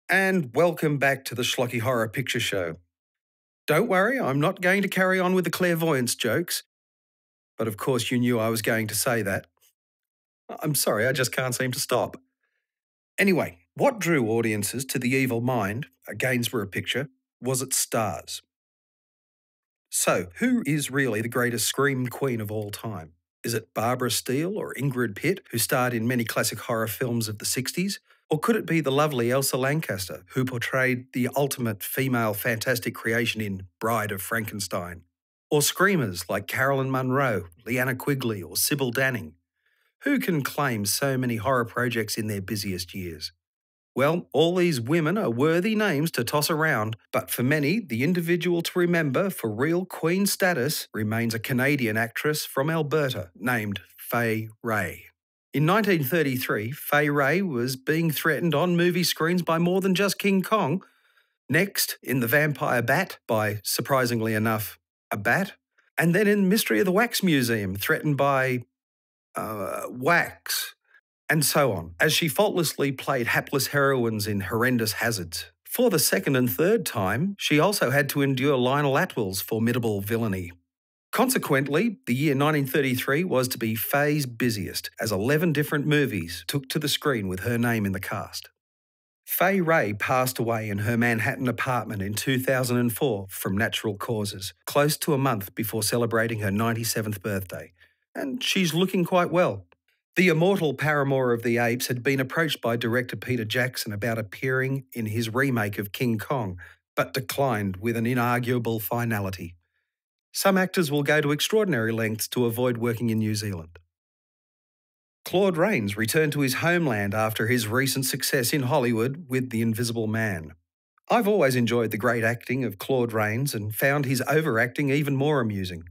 And welcome back to the Schlocky Horror Picture Show. Don't worry, I'm not going to carry on with the clairvoyance jokes, but of course you knew I was going to say that. I'm sorry, I just can't seem to stop. Anyway, what drew audiences to The Evil Mind, a Gainsborough picture, was its stars. So, who is really the greatest scream queen of all time? Is it Barbara Steele or Ingrid Pitt, who starred in many classic horror films of the 60s? Or could it be the lovely Elsa Lanchester, who portrayed the ultimate female fantastic creation in Bride of Frankenstein? Or screamers like Carolyn Munro, Leanna Quigley, or Sybil Danning? Who can claim so many horror projects in their busiest years? Well, all these women are worthy names to toss around, but for many, the individual to remember for real queen status remains a Canadian actress from Alberta named Fay Wray. In 1933, Fay Wray was being threatened on movie screens by more than just King Kong. Next, in The Vampire Bat by, surprisingly enough, a bat. And then in Mystery of the Wax Museum, threatened by wax. And so on, as she faultlessly played hapless heroines in horrendous hazards. For the second and third time, she also had to endure Lionel Atwill's formidable villainy. Consequently, the year 1933 was to be Fay's busiest, as 11 different movies took to the screen with her name in the cast. Fay Wray passed away in her Manhattan apartment in 2004 from natural causes, close to a month before celebrating her 97th birthday. And she's looking quite well. The immortal paramour of the apes had been approached by director Peter Jackson about appearing in his remake of King Kong, but declined with an inarguable finality. Some actors will go to extraordinary lengths to avoid working in New Zealand. Claude Rains returned to his homeland after his recent success in Hollywood with The Invisible Man. I've always enjoyed the great acting of Claude Rains and found his overacting even more amusing.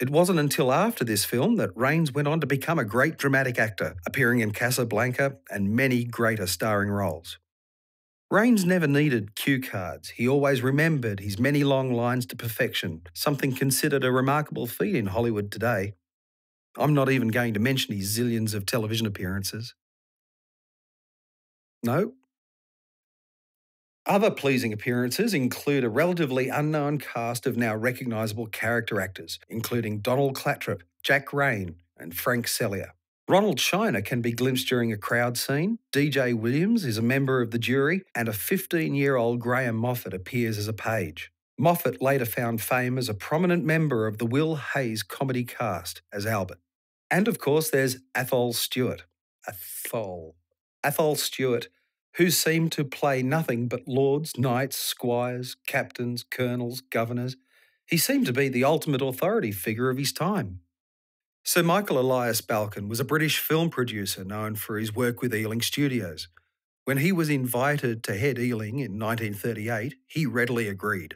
It wasn't until after this film that Rains went on to become a great dramatic actor, appearing in Casablanca and many greater starring roles. Rains never needed cue cards. He always remembered his many long lines to perfection, something considered a remarkable feat in Hollywood today. I'm not even going to mention his zillions of television appearances. No? Other pleasing appearances include a relatively unknown cast of now recognisable character actors, including Donald Clattrip, Jack Rain, and Frank Cellier. Ronald Shiner can be glimpsed during a crowd scene, DJ Williams is a member of the jury, and a 15-year-old Graham Moffat appears as a page. Moffat later found fame as a prominent member of the Will Hayes comedy cast as Albert. And of course there's Athol Stewart. Athol Stewart, who seemed to play nothing but lords, knights, squires, captains, colonels, governors. He seemed to be the ultimate authority figure of his time. Sir Michael Elias Balcon was a British film producer known for his work with Ealing Studios. When he was invited to head Ealing in 1938, he readily agreed.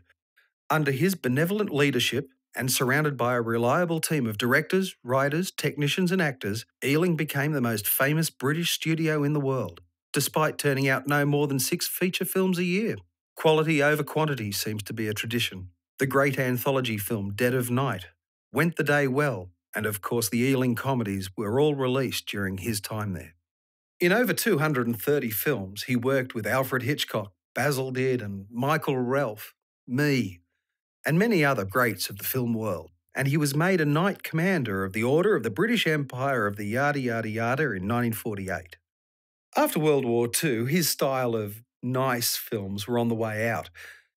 Under his benevolent leadership, and surrounded by a reliable team of directors, writers, technicians and actors, Ealing became the most famous British studio in the world, despite turning out no more than 6 feature films a year. Quality over quantity seems to be a tradition. The great anthology film Dead of Night, Went the Day Well, and of course the Ealing comedies were all released during his time there. In over 230 films, he worked with Alfred Hitchcock, Basil Dearden, and Michael Ralph, me, and many other greats of the film world. And he was made a Knight Commander of the Order of the British Empire of the Yada Yada Yada in 1948. After World War II, his style of nice films were on the way out,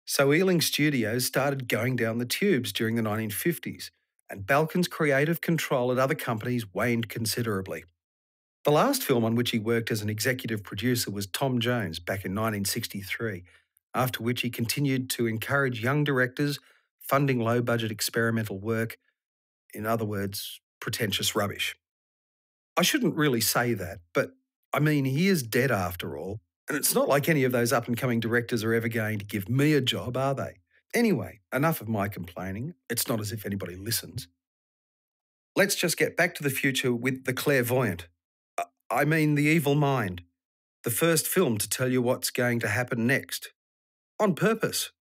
so Ealing Studios started going down the tubes during the 1950s, and Balcon's creative control at other companies waned considerably. The last film on which he worked as an executive producer was Tom Jones back in 1963, after which he continued to encourage young directors, funding low-budget experimental work, in other words, pretentious rubbish. I shouldn't really say that, but I mean, he is dead after all, and it's not like any of those up-and-coming directors are ever going to give me a job, are they? Anyway, enough of my complaining. It's not as if anybody listens. Let's just get back to the future with The Clairvoyant. I mean, The Evil Mind. The first film to tell you what's going to happen next. On purpose.